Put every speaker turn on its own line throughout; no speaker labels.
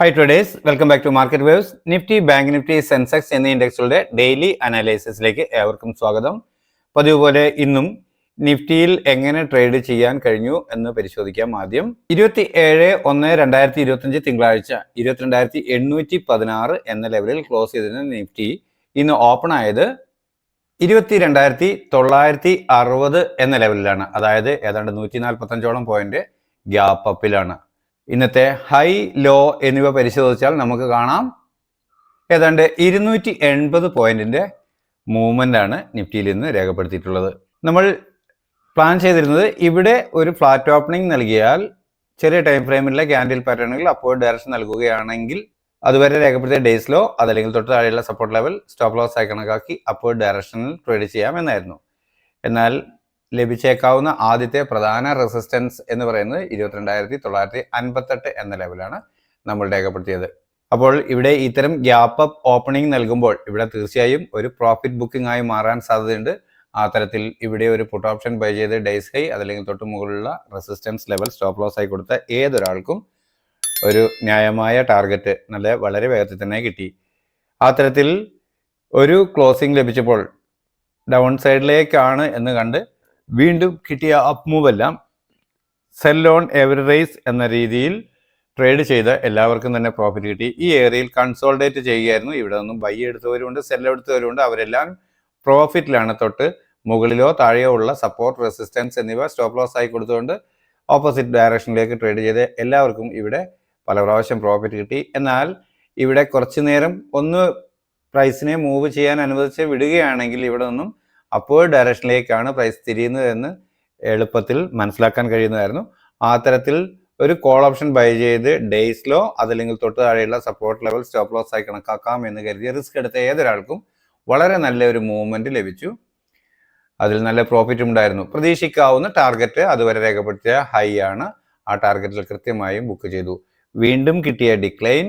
Hi traders, welcome back to Market Waves. Nifty, Bank Nifty, Sensex എന്നീ ഇൻഡെക്സുകളുടെ daily അനാലിസിസിലേക്ക് ഏവർക്കും സ്വാഗതം. പതിവ് പോലെ ഇന്നും നിഫ്റ്റിയിൽ എങ്ങനെ ട്രേഡ് ചെയ്യാൻ കഴിഞ്ഞു എന്ന് പരിശോധിക്കാം. ആദ്യം 27/1/2025 തിങ്കളാഴ്ച 22,816 എന്ന ലെവലിൽ ക്ലോസ് ചെയ്തിരുന്ന നിഫ്റ്റി ഇന്ന് ഓപ്പൺ ആയത് 22,960 എന്ന ലെവലിലാണ്. അതായത് ഏതാണ്ട് 145ഓളം പോയിന്റ് ഗ്യാപ്പ് അപ്പിലാണ്. ഇന്നത്തെ ഹൈ ലോ എന്നിവ പരിശോധിച്ചാൽ നമുക്ക് കാണാം ഏതാണ്ട് 280 പോയിന്റിന്റെ മൂവ്മെന്റ് ആണ് നിഫ്റ്റിയിൽ ഇന്ന് രേഖപ്പെടുത്തിയിട്ടുള്ളത്. നമ്മൾ പ്ലാൻ ചെയ്തിരുന്നത് ഇവിടെ ഒരു ഫ്ലാറ്റ് ഓപ്പണിംഗ് നൽകിയാൽ ചെറിയ ടൈം ഫ്രെയിമിലെ ക്യാൻഡിൽ പാറ്റേണുകൾ അപ്വേർഡ് ഡയറക്ഷൻ നൽകുകയാണെങ്കിൽ അതുവരെ രേഖപ്പെടുത്തിയ ഡേയ്സ് ലോ അതല്ലെങ്കിൽ തൊട്ട് താഴെയുള്ള സപ്പോർട്ട് ലെവൽ സ്റ്റോപ്പ് ലോസ് ആയി കണക്കാക്കി അപ്വേർഡ് ഡയറക്ഷനിൽ ട്രേഡ് ചെയ്യാമെന്നായിരുന്നു. എന്നാൽ ലഭിച്ചേക്കാവുന്ന ആദ്യത്തെ പ്രധാന റെസിസ്റ്റൻസ് എന്ന് പറയുന്നത് 22,958 എന്ന ലെവലാണ് നമ്മൾ രേഖപ്പെടുത്തിയത്. അപ്പോൾ ഇവിടെ ഇത്തരം ഗ്യാപ്പ് അപ്പ് ഓപ്പണിംഗ് നൽകുമ്പോൾ ഇവിടെ തീർച്ചയായും ഒരു പ്രോഫിറ്റ് ബുക്കിംഗ് ആയി മാറാൻ സാധ്യതയുണ്ട്. ആ തരത്തിൽ ഇവിടെ ഒരു പുട്ട് ഓപ്ഷൻ ബൈ ചെയ്ത് ഡേയ്സ് ഹൈ അതല്ലെങ്കിൽ തൊട്ട് മുകളിലുള്ള റെസിസ്റ്റൻസ് ലെവൽ സ്റ്റോപ്പ് ലോസ് ആയി കൊടുത്ത ഏതൊരാൾക്കും ഒരു ന്യായമായ ടാർഗറ്റ് വളരെ വേഗത്തിൽ തന്നെ കിട്ടി. ആ തരത്തിൽ ഒരു ക്ലോസിംഗ് ലഭിച്ചപ്പോൾ ഡൗൺ സൈഡിലേക്കാണ് എന്ന് കണ്ട് വീണ്ടും കിട്ടിയ അപ്പ് മൂവ് എല്ലാം സെൽ ഓൺ എവറി റേസ് എന്ന രീതിയിൽ ട്രേഡ് ചെയ്ത എല്ലാവർക്കും തന്നെ പ്രോഫിറ്റ് കിട്ടി. ഈ ഏരിയയിൽ കൺസോൾഡേറ്റ് ചെയ്യുകയായിരുന്നു. ഇവിടെ നിന്നും ബൈ എടുത്തവരുണ്ട്, സെൽ എടുത്തവരുണ്ട്. അവരെല്ലാം പ്രോഫിറ്റിലാണ്. തൊട്ട് മുകളിലോ താഴെയോ ഉള്ള സപ്പോർട്ട്, റെസിസ്റ്റൻസ് എന്നിവ സ്റ്റോപ്പ് ലോസ് ആയി കൊടുത്തുകൊണ്ട് ഓപ്പോസിറ്റ് ഡയറക്ഷനിലേക്ക് ട്രേഡ് ചെയ്ത് എല്ലാവർക്കും ഇവിടെ പല പ്രാവശ്യം പ്രോഫിറ്റ് കിട്ടി. എന്നാൽ ഇവിടെ കുറച്ചു നേരം ഒന്ന് പ്രൈസിനെ മൂവ് ചെയ്യാൻ അനുവദിച്ച് വിടുകയാണെങ്കിൽ ഇവിടെ നിന്നും അപ്വേർഡ് ഡയറക്ഷനിലേക്കാണ് പ്രൈസ് തിരിയുന്നതെന്ന് എളുപ്പത്തിൽ മനസ്സിലാക്കാൻ കഴിയുന്നതായിരുന്നു. ആ തരത്തിൽ ഒരു കോൾ ഓപ്ഷൻ ബൈ ചെയ്ത് ഡേയ്സ് ലോ അതല്ലെങ്കിൽ തൊട്ട് താഴെയുള്ള സപ്പോർട്ട് ലെവൽ സ്റ്റോപ്പ് ലോസ് ആയി കണക്കാക്കാം എന്ന് കരുതി റിസ്ക് എടുത്ത ഏതൊരാൾക്കും വളരെ നല്ലൊരു മൂവ്മെന്റ് ലഭിച്ചു. അതിൽ നല്ല പ്രോഫിറ്റും ഉണ്ടായിരുന്നു. പ്രതീക്ഷിക്കാവുന്ന ടാർഗറ്റ് അതുവരെ രേഖപ്പെടുത്തിയ ഹൈ ആണ്. ആ ടാർഗറ്റിൽ കൃത്യമായും ബുക്ക് ചെയ്തു. വീണ്ടും കിട്ടിയ ഡിക്ലൈൻ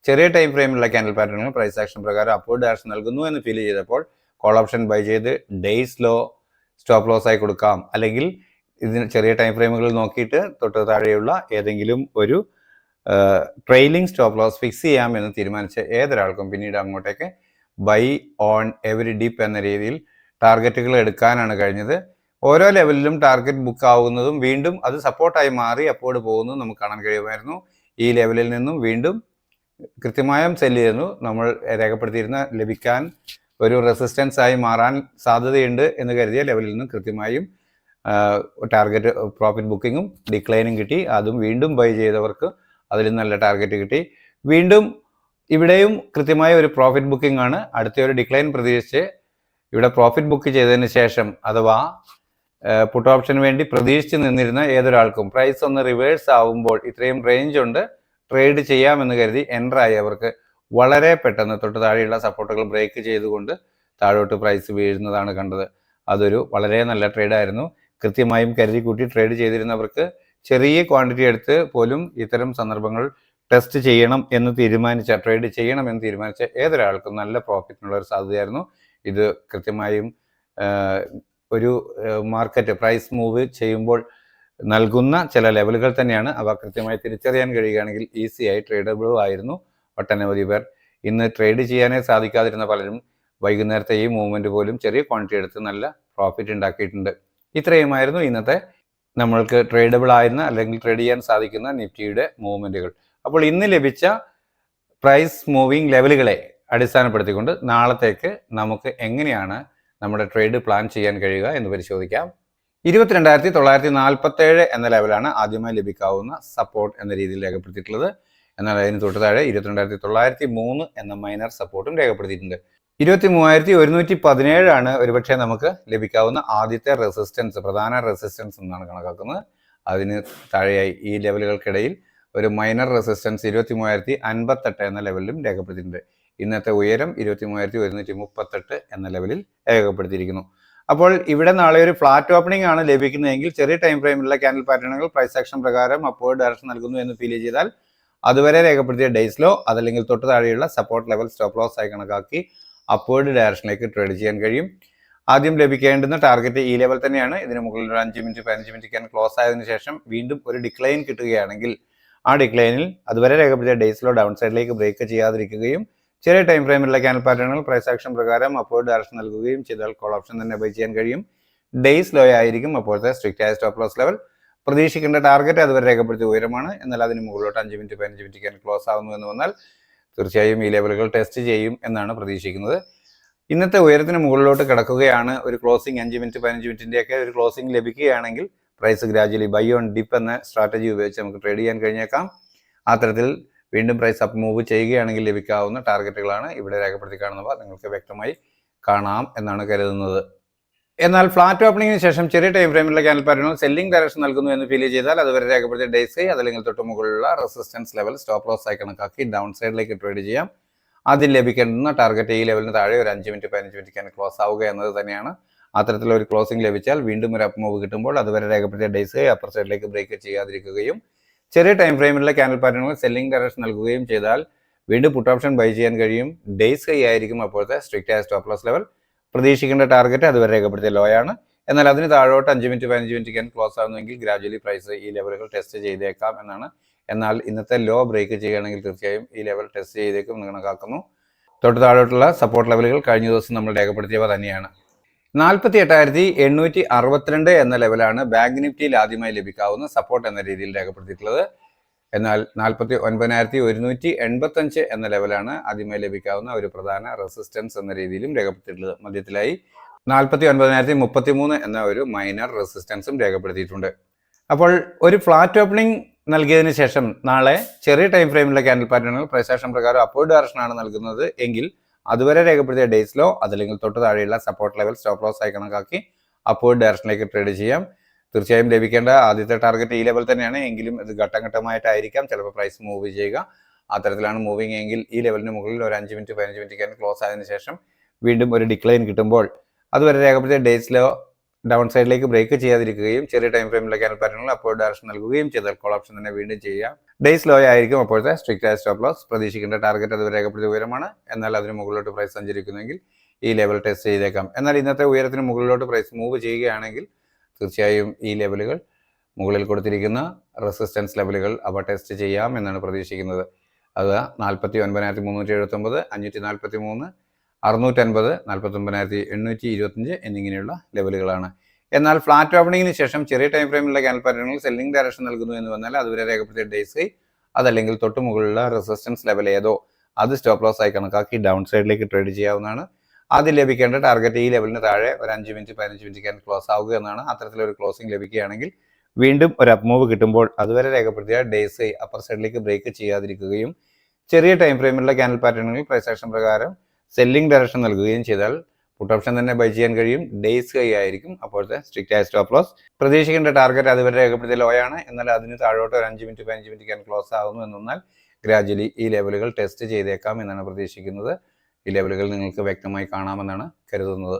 ചെറിയ ടൈം ഫ്രെയിമിലുള്ള ക്യാൻഡിൽ പാറ്റേണുകൾ പ്രൈസ് ആക്ഷൻ പ്രകാരം അപ്വേർഡ് ഡയറക്ഷൻ നൽകുന്നു എന്ന് ഫീൽ ചെയ്തപ്പോൾ കോൾ ഓപ്ഷൻ ബൈ ചെയ്ത് ഡേയ്സ് ലോ സ്റ്റോപ്പ് ലോസ് ആയി കൊടുക്കാം, അല്ലെങ്കിൽ ഇതിന് ചെറിയ ടൈം ഫ്രെയിമുകളിൽ നോക്കിയിട്ട് തൊട്ട് താഴെയുള്ള ഏതെങ്കിലും ഒരു ട്രെയിലിംഗ് സ്റ്റോപ്പ് ലോസ് ഫിക്സ് ചെയ്യാം എന്ന് തീരുമാനിച്ച ഏതൊരാൾക്കും പിന്നീട് അങ്ങോട്ടേക്ക് ബൈ ഓൺ എവറി ഡിപ്പ് എന്ന രീതിയിൽ ടാർഗറ്റുകൾ എടുക്കാനാണ് കഴിഞ്ഞത്. ഓരോ ലെവലിലും ടാർഗറ്റ് ബുക്ക് ആവുന്നതും വീണ്ടും അത് സപ്പോർട്ടായി മാറി അപ്പോഴ് പോകുന്നതും നമുക്ക് കാണാൻ കഴിയുമായിരുന്നു. ഈ ലെവലിൽ നിന്നും വീണ്ടും കൃത്യമായും സെല്ല് ചെയ്യുന്നു. നമ്മൾ രേഖപ്പെടുത്തിയിരുന്ന ലഭിക്കാൻ ഒരു റെസിസ്റ്റൻസ് ആയി മാറാൻ സാധ്യതയുണ്ട് എന്ന് കരുതിയ ലെവലിൽ നിന്നും കൃത്യമായും ടാർഗറ്റ് പ്രോഫിറ്റ് ബുക്കിങ്ങും ഡിക്ലൈനും കിട്ടി. അതും വീണ്ടും ബൈ ചെയ്തവർക്ക് അതിൽ നല്ല ടാർഗറ്റ് കിട്ടി. വീണ്ടും ഇവിടെയും കൃത്യമായ ഒരു പ്രോഫിറ്റ് ബുക്കിംഗ് ആണ്. അടുത്ത ഒരു ഡിക്ലൈൻ പ്രതീക്ഷിച്ച് ഇവിടെ പ്രോഫിറ്റ് ബുക്ക് ചെയ്തതിന് ശേഷം അഥവാ പുട്ട് ഓപ്ഷന് വേണ്ടി പ്രതീക്ഷിച്ച് നിന്നിരുന്ന ഏതൊരാൾക്കും പ്രൈസ് ഒന്ന് റിവേഴ്സ് ആവുമ്പോൾ ഇത്രയും റേഞ്ച് ഉണ്ട് ട്രേഡ് ചെയ്യാമെന്ന് കരുതി എൻ്റർ ആയവർക്ക് വളരെ പെട്ടെന്ന് തൊട്ട് താഴെയുള്ള സപ്പോർട്ടുകൾ ബ്രേക്ക് ചെയ്തുകൊണ്ട് താഴോട്ട് പ്രൈസ് വീഴുന്നതാണ് കണ്ടത്. അതൊരു വളരെ നല്ല ട്രേഡായിരുന്നു. കൃത്യമായും കരുതി കൂട്ടി ട്രേഡ് ചെയ്തിരുന്നവർക്ക് ചെറിയ ക്വാണ്ടിറ്റി എടുത്ത് പോലും ഇത്തരം സന്ദർഭങ്ങൾ ടെസ്റ്റ് ചെയ്യണം എന്ന് തീരുമാനിച്ച ട്രേഡ് ചെയ്യണം എന്ന് തീരുമാനിച്ച ഏതൊരാൾക്കും നല്ല പ്രോഫിറ്റിനുള്ള ഒരു സാധ്യതയായിരുന്നു. ഇത് കൃത്യമായും ഒരു മാർക്കറ്റ് പ്രൈസ് മൂവ് ചെയ്യുമ്പോൾ നൽകുന്ന ചില ലെവലുകൾ തന്നെയാണ്. അവ കൃത്യമായി തിരിച്ചറിയാൻ കഴിയുകയാണെങ്കിൽ ഈസിയായി ട്രേഡബിളും ആയിരുന്നു. ഒട്ടനവധി പേർ ഇന്ന് ട്രേഡ് ചെയ്യാനേ സാധിക്കാതിരുന്ന പലരും വൈകുന്നേരത്തെ ഈ മൂവ്മെന്റ് പോലും ചെറിയ ക്വാണ്ടിറ്റി എടുത്ത് നല്ല പ്രോഫിറ്റ് ഉണ്ടാക്കിയിട്ടുണ്ട്. ഇത്രയുമായിരുന്നു ഇന്നത്തെ നമ്മൾക്ക് ട്രേഡബിൾ ആയിരുന്ന അല്ലെങ്കിൽ ട്രേഡ് ചെയ്യാൻ സാധിക്കുന്ന നിഫ്റ്റിയുടെ മൂവ്മെന്റുകൾ. അപ്പോൾ ഇന്ന് ലഭിച്ച പ്രൈസ് മൂവിങ് ലെവലുകളെ അടിസ്ഥാനപ്പെടുത്തിക്കൊണ്ട് നാളത്തേക്ക് നമുക്ക് എങ്ങനെയാണ് നമ്മുടെ ട്രേഡ് പ്ലാൻ ചെയ്യാൻ കഴിയുക എന്ന് പരിശോധിക്കാം. 22,947 എന്ന ലെവലാണ് ആദ്യമായി ലഭിക്കാവുന്ന സപ്പോർട്ട് എന്ന രീതിയിൽ രേഖപ്പെടുത്തിയിട്ടുള്ളത്. എന്നാൽ അതിന് തൊട്ട് താഴെ 22,903 എന്ന മൈനർ സപ്പോർട്ടും രേഖപ്പെടുത്തിയിട്ടുണ്ട്. 23,117 ആണ് ഒരുപക്ഷെ നമുക്ക് ലഭിക്കാവുന്ന ആദ്യത്തെ റെസിസ്റ്റൻസ്, പ്രധാന റെസിസ്റ്റൻസ് എന്നാണ് കണക്കാക്കുന്നത്. അതിന് താഴെയായി ഈ ലെവലുകൾക്കിടയിൽ ഒരു മൈനർ റെസിസ്റ്റൻസ് 23,058 എന്ന ലെവലിലും രേഖപ്പെടുത്തിയിട്ടുണ്ട്. ഇന്നത്തെ ഉയരം 23,138 എന്ന ലെവലിൽ രേഖപ്പെടുത്തിയിരിക്കുന്നു. അപ്പോൾ ഇവിടെ നാളെ ഒരു ഫ്ലാറ്റ് ഓപ്പണിംഗ് ആണ് ലഭിക്കുന്നതെങ്കിൽ ചെറിയ ടൈം ഫ്രെയിമിലുള്ള ക്യാൻഡിൽ പാറ്റേണുകൾ പ്രൈസ് ആക്ഷൻ പ്രകാരം അപ്വേർഡ് ഡയറക്ഷൻ നൽകുന്നു എന്ന് ഫീൽ ചെയ്താൽ അതുവരെ രേഖപ്പെടുത്തിയ ഡേയ്സ് ലോ അതല്ലെങ്കിൽ തൊട്ട് താഴെയുള്ള സപ്പോർട്ട് ലെവൽ സ്റ്റോപ്പ് ലോസ് ആയി കണക്കാക്കി അപ്വേർഡ് ഡയറക്ഷനിലേക്ക് ട്രേഡ് ചെയ്യാൻ കഴിയും. ആദ്യം ലഭിക്കേണ്ടുന്ന ടാർഗറ്റ് ഈ ലെവൽ തന്നെയാണ്. ഇതിന് മുകളിൽ ഒരു 5 മിനിറ്റ് 15 മിനിറ്റ് ക്യാൻ ക്ലോസ് ആയതിനു ശേഷം വീണ്ടും ഒരു ഡിക്ലൈൻ കിട്ടുകയാണെങ്കിൽ ആ ഡിക്ലൈനിൽ അതുവരെ രേഖപ്പെടുത്തിയ ഡേയ്സിലോ ഡൗൺ സൈഡിലേക്ക് ബ്രേക്ക് ചെയ്യാതിരിക്കുകയും ചെറിയ ടൈം ഫ്രെയിമിലുള്ള ക്യാൻഡൽ പാറ്റേണുകൾ പ്രൈസ് ആക്ഷൻ പ്രകാരം അപ്വേർഡ് ഡയറക്ഷൻ നൽകുകയും ചെയ്താൽ കോൾ ഓപ്ഷൻ തന്നെ ബൈ ചെയ്യാൻ കഴിയും. ഡേയ്സ് ലോ ആയിരിക്കും അപ്പോഴത്തെ സ്ട്രിക്റ്റ് ആയ സ്റ്റോപ്പ് ലോസ് ലെവൽ. പ്രതീക്ഷിക്കേണ്ട ടാർഗറ്റ് അതുവരെ രേഖപ്പെടുത്തിയ ഉയരമാണ്. എന്നാൽ അതിന് മുകളിലോട്ട് 5 മിനിറ്റ് 15 മിനിറ്റ് ക്യാൻ ക്ലോസ് ആവുന്നു എന്ന് വന്നാൽ തീർച്ചയായും ഈ ലെവലുകൾ ടെസ്റ്റ് ചെയ്യും എന്നാണ് പ്രതീക്ഷിക്കുന്നത്. ഇന്നത്തെ ഉയരത്തിന് മുകളിലോട്ട് കിടക്കുകയാണ്. ഒരു ക്ലോസിംഗ് 5 മിനിറ്റ് 15 മിനിറ്റിൻ്റെയൊക്കെ ഒരു ക്ലോസിംഗ് ലഭിക്കുകയാണെങ്കിൽ price gradually buy on dip എന്ന സ്ട്രാറ്റജി ഉപയോഗിച്ച് നമുക്ക് ട്രേഡ് ചെയ്യാൻ കഴിഞ്ഞേക്കാം. അത്തരത്തിൽ വീണ്ടും പ്രൈസ് അപ്പ് മൂവ് ചെയ്യുകയാണെങ്കിൽ ലഭിക്കാവുന്ന ടാർഗറ്റുകളാണ് ഇവിടെ രേഖപ്പെടുത്തി കാണുന്നവ. നിങ്ങൾക്ക് വ്യക്തമായി കാണാം എന്നാണ് കരുതുന്നത്. എന്നാൽ ഫ്ലാറ്റ് ഓപ്പണിംഗിന് ശേഷം ചെറിയ ടൈം ഫ്രെയിമിലുള്ള ക്യാൻഡൽ പാറ്റേണുകൾ സെല്ലിംഗ് ഡയറക്ഷൻ നൽകുന്നു എന്ന് ഫീൽ ചെയ്താൽ അതുവരെ രേഖപ്പെടുത്തിയ ഡേയ്സ് അതല്ലെങ്കിൽ തൊട്ട് മുകളിലുള്ള റെസിസ്റ്റൻസ് ലെവൽ സ്റ്റോപ്പ് ലോസ് ആയി കണക്കാക്കി ഡൗൺ സൈഡിലേക്ക് ട്രേഡ് ചെയ്യാം. അതിൽ ലഭിക്കേണ്ടുന്ന ടാർഗറ്റ് ഈ ലെവലിന് താഴെ ഒരു 5 മിനിറ്റ് 15 മിനിറ്റ് ക്യാൻ ക്ലോസ് ആവുക എന്നത് തന്നെയാണ്. അത്തരത്തിലൊരു ക്ലോസിംഗ് ലഭിച്ചാൽ വീണ്ടും ഒരു അപ്പ് മൂവ് കിട്ടുമ്പോൾ അതുവരെ രേഖപ്പെടുത്തിയ ഡേയ്സ് അപ്പർ സൈഡിലേക്ക് ബ്രേക്ക് ചെയ്യാതിരിക്കുകയും ചെറിയ ടൈം ഫ്രെയിമിലുള്ള ക്യാൻഡൽ പാറ്റേണുകൾ സെല്ലിംഗ് ഡയറക്ഷൻ നൽകുകയും ചെയ്താൽ വീണ്ടും പുട്ട് ഓപ്ഷൻ ബൈ ചെയ്യാൻ കഴിയും. ഡേയ്സ് ഹൈ ആയിരിക്കും അപ്പോഴത്തെ സ്ട്രിക്റ്റ് ആയ സ്റ്റോപ്പ് ലോസ് ലെവൽ. പ്രതീക്ഷിക്കേണ്ട ടാർഗറ്റ് അതുവരെ രേഖപ്പെടുത്തിയ ലോ ആണ്. എന്നാൽ അതിന് താഴോട്ട് 5 മിനിറ്റ് 15 മിനിറ്റ് ക്യാൻ ക്ലോസ് ആവുന്നെങ്കിൽ ഗ്രാജുവലി പ്രൈസ് ഈ ലെവലുകൾ ടെസ്റ്റ് ചെയ്തേക്കാം എന്നാണ്. എന്നാൽ ഇന്നത്തെ ലോ ബ്രേക്ക് ചെയ്യുകയാണെങ്കിൽ തീർച്ചയായും ഈ ലെവൽ ടെസ്റ്റ് ചെയ്തേക്കും എന്ന് കണക്കാക്കുന്നു. തൊട്ട് താഴോട്ടുള്ള സപ്പോർട്ട് ലെവലുകൾ കഴിഞ്ഞ ദിവസം നമ്മൾ രേഖപ്പെടുത്തിയവ തന്നെയാണ്. 48,862 എന്ന ലെവലാണ് ബാങ്ക് നിഫ്റ്റിയിൽ ആദ്യമായി ലഭിക്കാവുന്ന സപ്പോർട്ട് എന്ന രീതിയിൽ രേഖപ്പെടുത്തിയിട്ടുള്ളത്. എന്നാൽ 49,185 എന്ന ലെവലാണ് ആദ്യമായി ലഭിക്കാവുന്ന ഒരു പ്രധാന റെസിസ്റ്റൻസ് എന്ന രീതിയിലും രേഖപ്പെടുത്തിയിട്ടുള്ളത്. മധ്യത്തിലായി 49,033 എന്ന ഒരു മൈനർ റെസിസ്റ്റൻസും രേഖപ്പെടുത്തിയിട്ടുണ്ട്. അപ്പോൾ ഒരു ഫ്ലാറ്റ് ഓപ്പണിംഗ് നൽകിയതിനു ശേഷം നാളെ ചെറിയ ടൈം ഫ്രെയിമിലുള്ള ക്യാൻഡൽ പാറ്റേണുകൾ പ്രൈസ് ആക്ഷൻ പ്രകാരം അപ്വേർഡ് ഡയറക്ഷനാണ് നൽകുന്നത് എങ്കിൽ അതുവരെ രേഖപ്പെടുത്തിയ ഡേയ്സിലോ അതല്ലെങ്കിൽ തൊട്ട് താഴെയുള്ള സപ്പോർട്ട് ലെവൽ സ്റ്റോപ്പ് ലോസ് ആയി കണക്കാക്കി അപ്വേർഡ് ഡയറക്ഷനിലേക്ക് ട്രേഡ് ചെയ്യാം. തീർച്ചയായും ലഭിക്കേണ്ട ആദ്യത്തെ ടാർഗറ്റ് ഈ ലെവൽ തന്നെയാണ്. എങ്കിലും ഇത് ഘട്ടം ഘട്ടമായിട്ടായിരിക്കാം ചിലപ്പോൾ പ്രൈസ് മൂവ് ചെയ്യുക. അത്തരത്തിലാണ് മൂവിങ് എങ്കിൽ ഈ ലെവലിന് മുകളിൽ ഒരു 5 മിനിറ്റ് 15 മിനിറ്റ് ക്യാൻ ക്ലോസ് ആയതിനു ശേഷം വീണ്ടും ഒരു ഡിക്ലൈൻ കിട്ടുമ്പോൾ അതുവരെ രേഖപ്പെടുത്തിയ ഡേയ്സിലോ ഡൗൺ സൈഡിലേക്ക് ബ്രേക്ക് ചെയ്യാതിരിക്കുകയും ചെറിയ ടൈം ഫ്രെയിമിലെ ക്യാൻഡൽ പാറ്റേണുകൾ അപ്വേർഡ് ഡയറക്ഷൻ നൽകുകയും ചെയ്താൽ കോൾ ഓപ്ഷൻ തന്നെ വീണ്ടും ചെയ്യാം. ഡേയ്സ് ലോ ആയിരിക്കും അപ്പോഴത്തെ സ്ട്രിക്റ്റ് ആയ സ്റ്റോപ്പ് ലോസ്. പ്രതീക്ഷിക്കേണ്ട ടാർഗറ്റ് അതുവരെ രേഖപ്പെടുത്തിയ ഉയരമാണ്. എന്നാൽ അതിന് മുകളിലോട്ട് പ്രൈസ് സഞ്ചരിക്കുന്നെങ്കിൽ ഈ ലെവൽ ടെസ്റ്റ് ചെയ്തേക്കാം. എന്നാൽ ഇന്നത്തെ ഉയരത്തിന് മുകളിലോട്ട് പ്രൈസ് മൂവ് ചെയ്യുകയാണെങ്കിൽ തീർച്ചയായും ഈ ലെവലുകൾ മുകളിൽ കൊടുത്തിരിക്കുന്ന റെസിസ്റ്റൻസ് ലെവലുകൾ അവ ടെസ്റ്റ് ചെയ്യാം എന്നാണ് പ്രതീക്ഷിക്കുന്നത്. അത് 49,379, 543, 650, 49,825 എന്നിങ്ങനെയുള്ള ലെവലുകളാണ്. എന്നാൽ ഫ്ലാറ്റ് ഓപ്പണിംഗിന് ശേഷം ചെറിയ ടൈം ഫ്രെയിമിലുള്ള ക്യാൻഡൽ പാറ്റേണുകൾ സെല്ലിംഗ് ഡയറക്ഷൻ നൽകുന്നു എന്ന് വന്നാൽ അതുവരെ രേഖപ്പെടുത്തിയ ഡേയ്സ് അതല്ലെങ്കിൽ തൊട്ട് മുകളിലുള്ള റെസിസ്റ്റൻസ് ലെവൽ ഏതോ അത് സ്റ്റോപ്പ് ലോസ് ആയി കണക്കാക്കി ഡൗൺ സൈഡിലേക്ക് ട്രേഡ് ചെയ്യാവുന്നതാണ്. ആദ്യം ലഭിക്കേണ്ട ടാർഗറ്റ് ഈ ലെവലിന് താഴെ ഒരു 5 മിനിറ്റ് 15 മിനിറ്റ് ക്യാൻ ക്ലോസ് ആവുക എന്നാണ്. അത്തരത്തിലൊരു ക്ലോസിംഗ് ലഭിക്കുകയാണെങ്കിൽ വീണ്ടും ഒരു അപ്പ് മൂവ് കിട്ടുമ്പോൾ അതുവരെ രേഖപ്പെടുത്തിയ ഡേയ്സ് അപ്പർ സൈഡിലേക്ക് ബ്രേക്ക് ചെയ്യാതിരിക്കുകയും ചെറിയ ടൈം ഫ്രെയിമിലുള്ള ക്യാൻഡൽ പാറ്റേണുകൾ പ്രൈസ് ആക്ഷൻ പ്രകാരം സെല്ലിംഗ് ഡയറക്ഷൻ നൽകുകയും ചെയ്താൽ പുട്ട് ഓപ്ഷൻ തന്നെ ബൈ ചെയ്യാൻ കഴിയും. ഡേയ്സ് ഹൈ ആയിരിക്കും അപ്പോഴത്തെ സ്ട്രിക്റ്റ് ആയ സ്റ്റോപ്പ് ലോസ്. പ്രതീക്ഷിക്കേണ്ട ടാർഗറ്റ് അതുവരെ രേഖപ്പെടുത്തിയ ലോ ആണ്. എന്നാൽ അതിന് താഴോട്ട് ഒരു 5 മിനിറ്റ് 15 മിനിറ്റ് ക്യാൻ ക്ലോസ് ആവുന്നു എന്നാൽ ഗ്രാജുവലി ഈ ലെവലുകൾ ടെസ്റ്റ് ചെയ്തേക്കാം എന്നാണ് പ്രതീക്ഷിക്കുന്നത്. ഈ ലെവലുകൾ നിങ്ങൾക്ക് വ്യക്തമായി കാണാമെന്നാണ് കരുതുന്നത്.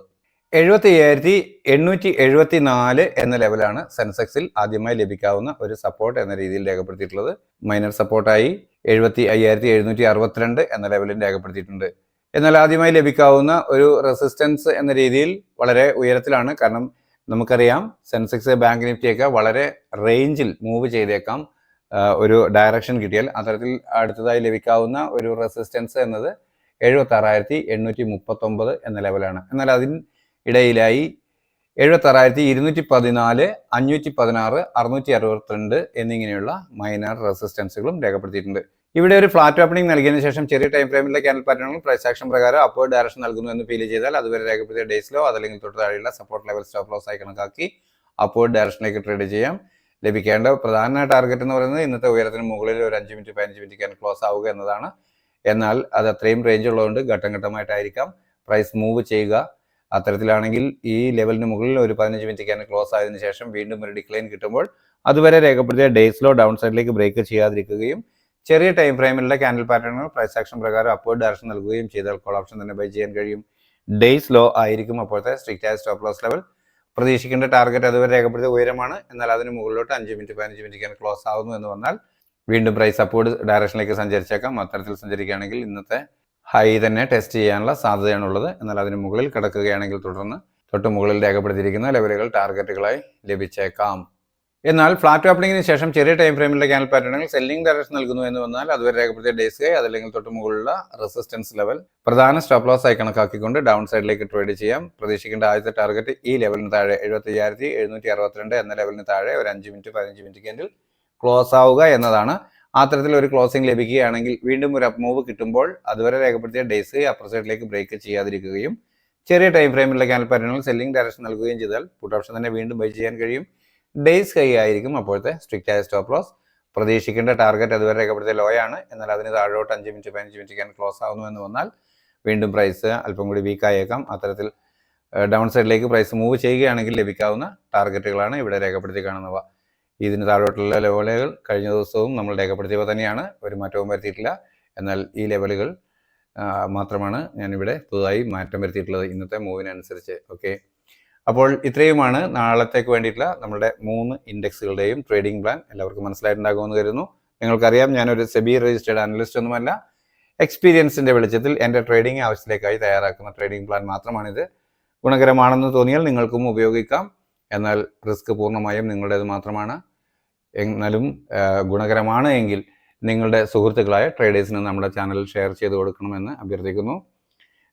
75,874 എന്ന ലെവലാണ് സെൻസെക്സിൽ ആദ്യമായി ലഭിക്കാവുന്ന ഒരു സപ്പോർട്ട് എന്ന രീതിയിൽ രേഖപ്പെടുത്തിയിട്ടുള്ളത്. മൈനർ സപ്പോർട്ടായി 75,762 എന്ന ലെവലിൽ രേഖപ്പെടുത്തിയിട്ടുണ്ട്. എന്നാൽ ആദ്യമായി ലഭിക്കാവുന്ന ഒരു റെസിസ്റ്റൻസ് എന്ന രീതിയിൽ വളരെ ഉയരത്തിലാണ്. കാരണം നമുക്കറിയാം സെൻസെക്സ് ബാങ്ക് നിഫ്റ്റിയൊക്കെ വളരെ റേഞ്ചിൽ മൂവ് ചെയ്തേക്കാം ഒരു ഡയറക്ഷൻ കിട്ടിയാൽ. അത്തരത്തിൽ അടുത്തതായി ലഭിക്കാവുന്ന ഒരു റെസിസ്റ്റൻസ് എന്നത് 76,839 എന്ന ലെവലാണ്. എന്നാൽ അതിന് ഇടയിലായി 76,214, 516, 662 എന്നിങ്ങനെയുള്ള മൈനർ റെസിസ്റ്റൻസുകളും രേഖപ്പെടുത്തിയിട്ടുണ്ട്. ഇവിടെ ഒരു ഫ്ലാറ്റ് ഓപ്പണിംഗ് നൽകിയതിനു ശേഷം ചെറിയ ടൈം ഫ്രെയിമിലെ ക്യാൻഡൽ പാറ്റേണുകൾ പ്രൈസ് ആക്ഷൻ പ്രകാരം അപ്വേർഡ് ഡയറക്ഷൻ നൽകുന്നു എന്ന് ഫീൽ ചെയ്താൽ അതുവരെ രേഖപ്പെടുത്തിയ ഡേയ്സിലോ അതല്ലെങ്കിൽ തൊട്ട് താഴെയുള്ള സപ്പോർട്ട് ലെവൽ സ്റ്റോപ്പ് ലോസ് ആയി കണക്കാക്കി അപ്വേർഡ് ഡയറക്ഷനിലേക്ക് ട്രേഡ് ചെയ്യാം. ലഭിക്കേണ്ട പ്രധാന ടാർഗറ്റ് എന്ന് പറയുന്നത് ഇന്നത്തെ ഉയരത്തിന് മുകളിൽ ഒരു 5 മിനിറ്റ് 15 മിനിറ്റ് ക്യാൻ ക്ലോസ് ആവുക എന്നതാണ്. എന്നാൽ അത് അത്രയും റേഞ്ച് ഉള്ളതുകൊണ്ട് ഘട്ടം ഘട്ടമായിട്ടായിരിക്കാം പ്രൈസ് മൂവ് ചെയ്യുക. അത്തരത്തിലാണെങ്കിൽ ഈ ലെവലിന് മുകളിൽ ഒരു 15 മിനിറ്റ് ക്യാൻ ക്ലോസ് ആയതിനു ശേഷം വീണ്ടും ഒരു ഡിക്ലൈൻ കിട്ടുമ്പോൾ അതുവരെ രേഖപ്പെടുത്തിയ ഡേയ്സിലോ ഡൗൺ സൈഡിലേക്ക് ബ്രേക്ക് ചെയ്യാതിരിക്കുകയും ചെറിയ ടൈം ഫ്രെയിമിലുള്ള ക്യാൻഡൽ പാറ്റേണുകൾ പ്രൈസ് ആക്ഷൻ പ്രകാരം അപ്വേർഡ് ഡയറക്ഷൻ നൽകുകയും ചെയ്താൽ കോൾ ഓപ്ഷൻ തന്നെ ബൈ ചെയ്യാൻ കഴിയും. ഡേയ്സ് ലോ ആയിരിക്കും അപ്പോഴത്തെ സ്ട്രിക്റ്റ് ആയ സ്റ്റോപ്പ് ലോസ് ലെവൽ. പ്രതീക്ഷിക്കേണ്ട ടാർഗറ്റ് അതുവരെ രേഖപ്പെടുത്തിയ ഉയരമാണ്. എന്നാൽ അതിന് മുകളിലോട്ട് 5 മിനിറ്റ് 15 മിനിറ്റ് ക്യാൻ ക്ലോസ് ആവുന്നു എന്ന് വന്നാൽ വീണ്ടും പ്രൈസ് അപ്വേർഡ് ഡയറക്ഷനിലേക്ക് സഞ്ചരിച്ചേക്കാം. അത്തരത്തിൽ സഞ്ചരിക്കുകയാണെങ്കിൽ ഇന്നത്തെ ഹൈ തന്നെ ടെസ്റ്റ് ചെയ്യാനുള്ള സാധ്യതയാണുള്ളത്. എന്നാൽ അതിന് മുകളിൽ കിടക്കുകയാണെങ്കിൽ തുടർന്ന് തൊട്ട് മുകളിൽ രേഖപ്പെടുത്തിയിരിക്കുന്ന ലെവലുകൾ ടാർഗറ്റുകളായി ലഭിച്ചേക്കാം. എന്നാൽ ഫ്ലാറ്റ് ഓപ്പണിംഗിന് ശേഷം ചെറിയ ടൈം ഫ്രെയിമിലെ ക്യാൻഡിൽ പാറ്റേണുകൾ സെല്ലിംഗ് ഡയറക്ഷൻ നൽകുന്നു എന്ന് വന്നാൽ അതുവരെ രേഖപ്പെടുത്തിയ ഡേയ്സ് ഹൈ അതല്ലെങ്കിൽ തൊട്ട് മുകളിലുള്ള റെസിസ്റ്റൻസ് ലെവൽ പ്രധാന സ്റ്റോപ്പ് ലോസ് ആയി കണക്കാക്കിക്കൊണ്ട് ഡൗൺ സൈഡിലേക്ക് ട്രേഡ് ചെയ്യാം. പ്രതീക്ഷിക്കേണ്ട ആദ്യത്തെ ടാർഗറ്റ് ഈ ലെവലിന് താഴെ 75,762 എന്ന ലെവലിന് താഴെ ഒരു 5 മിനിറ്റ് 15 മിനിറ്റ് ക്യാൻഡിൽ ക്ലോസ് ആവുക എന്നതാണ്. അത്തരത്തിൽ ഒരു ക്ലോസിംഗ് ലഭിക്കുകയാണെങ്കിൽ വീണ്ടും ഒരു അപ്പ് മൂവ് കിട്ടുമ്പോൾ അതുവരെ രേഖപ്പെടുത്തിയ ഡേയ്സ് ഹൈ അപ്പർ സൈഡിലേക്ക് ബ്രേക്ക് ചെയ്യാതിരിക്കുകയും ചെറിയ ടൈം ഫ്രെയിമിലെ ക്യാൻഡിൽ പാറ്റേണുകൾ സെല്ലിംഗ് ഡയറക്ഷൻ നൽകുകയും ചെയ്താൽ പുട്ട് ഓപ്ഷൻ തന്നെ വീണ്ടും ബൈ ചെയ്യാൻ കഴിയും. ഡേയ്സ് ഹൈ ആയിരിക്കും അപ്പോഴത്തെ സ്ട്രിക്റ്റ് ആയ സ്റ്റോപ്പ് ലോസ്. പ്രതീക്ഷിക്കേണ്ട ടാർഗറ്റ് അതുവരെ രേഖപ്പെടുത്തിയ ലോ ആണ്. എന്നാൽ അതിന് താഴോട്ട് 5 മിനിറ്റ് 15 മിനിറ്റ് ക്യാൻഡിൽ ക്ലോസ് ആകുന്നു എന്ന് വന്നാൽ വീണ്ടും പ്രൈസ് അല്പം കൂടി വീക്ക് ആയേക്കാം. അത്തരത്തിൽ ഡൗൺ സൈഡിലേക്ക് പ്രൈസ് മൂവ് ചെയ്യുകയാണെങ്കിൽ ലഭിക്കാവുന്ന ടാർഗറ്റുകളാണ് ഇവിടെ രേഖപ്പെടുത്തി കാണുന്നവ. ഇതിന് താഴോട്ടുള്ള ലെവലുകൾ കഴിഞ്ഞ ദിവസവും നമ്മൾ രേഖപ്പെടുത്തിയവ തന്നെയാണ്, ഒരു മാറ്റവും വരുത്തിയിട്ടില്ല. എന്നാൽ ഈ ലെവലുകൾ മാത്രമാണ് ഞാനിവിടെ പുതുതായി മാറ്റം വരുത്തിയിട്ടുള്ളത് ഇന്നത്തെ മൂവിനനുസരിച്ച്. ഓക്കെ, അപ്പോൾ ഇത്രയുമാണ് നാളത്തേക്ക് വേണ്ടിയിട്ടുള്ള നമ്മുടെ 3 ഇൻഡെക്സുകളുടെയും ട്രേഡിംഗ് പ്ലാൻ. എല്ലാവർക്കും മനസ്സിലായിട്ടുണ്ടാകുമെന്ന് കരുതുന്നു. നിങ്ങൾക്കറിയാം, ഞാനൊരു സെബി രജിസ്റ്റേർഡ് അനലിസ്റ്റ് ഒന്നുമല്ല. എക്സ്പീരിയൻസിന്റെ വെളിച്ചത്തിൽ എൻ്റെ ട്രേഡിംഗ് ആവശ്യത്തിലേക്കായി തയ്യാറാക്കുന്ന ട്രേഡിംഗ് പ്ലാൻ മാത്രമാണിത്. ഗുണകരമാണെന്ന് തോന്നിയാൽ നിങ്ങൾക്കും ഉപയോഗിക്കാം. എന്നാൽ റിസ്ക് പൂർണ്ണമായും നിങ്ങളുടേത് മാത്രമാണ്. എന്നാലും ഗുണകരമാണ് എങ്കിൽ നിങ്ങളുടെ സുഹൃത്തുക്കളായ ട്രേഡേഴ്സിന് നമ്മുടെ ചാനൽ ഷെയർ ചെയ്ത് കൊടുക്കണമെന്ന് അഭ്യർത്ഥിക്കുന്നു.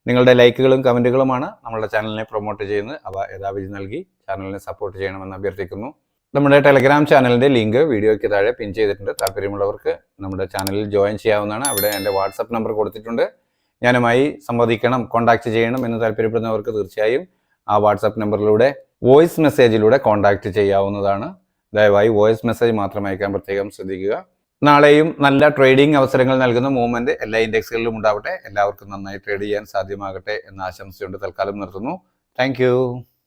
നിങ്ങളുടെ ലൈക്കുകളും കമൻറ്റുകളുമാണ് നമ്മുടെ ചാനലിനെ പ്രൊമോട്ട് ചെയ്യുന്നത്. അവ യഥാവിധി നൽകി ചാനലിനെ സപ്പോർട്ട് ചെയ്യണമെന്ന് അഭ്യർത്ഥിക്കുന്നു. നമ്മുടെ ടെലഗ്രാം ചാനലിൻ്റെ ലിങ്ക് വീഡിയോയ്ക്ക് താഴെ പിൻ ചെയ്തിട്ടുണ്ട്. താല്പര്യമുള്ളവർക്ക് നമ്മുടെ ചാനലിൽ ജോയിൻ ചെയ്യാവുന്നതാണ്. അവിടെ എൻ്റെ വാട്സപ്പ് നമ്പർ കൊടുത്തിട്ടുണ്ട്. ഞാനുമായി സംവദിക്കണം, കോൺടാക്റ്റ് ചെയ്യണം എന്ന് താല്പര്യപ്പെടുന്നവർക്ക് തീർച്ചയായും ആ വാട്സപ്പ് നമ്പറിലൂടെ വോയിസ് മെസ്സേജിലൂടെ കോൺടാക്റ്റ് ചെയ്യാവുന്നതാണ്. ദയവായി വോയിസ് മെസ്സേജ് മാത്രം അയക്കാൻ പ്രത്യേകം ശ്രദ്ധിക്കുക. നാളെയും നല്ല ട്രേഡിംഗ് അവസരങ്ങൾ നൽകുന്ന മൂവ്മെന്റ് എല്ലാ ഇൻഡെക്സുകളിലും ഉണ്ടാവട്ടെ. എല്ലാവർക്കും നന്നായി ട്രേഡ് ചെയ്യാൻ സാധ്യമാകട്ടെ എന്ന ആശംസയുണ്ട് തൽക്കാലം നിർത്തുന്നു. താങ്ക്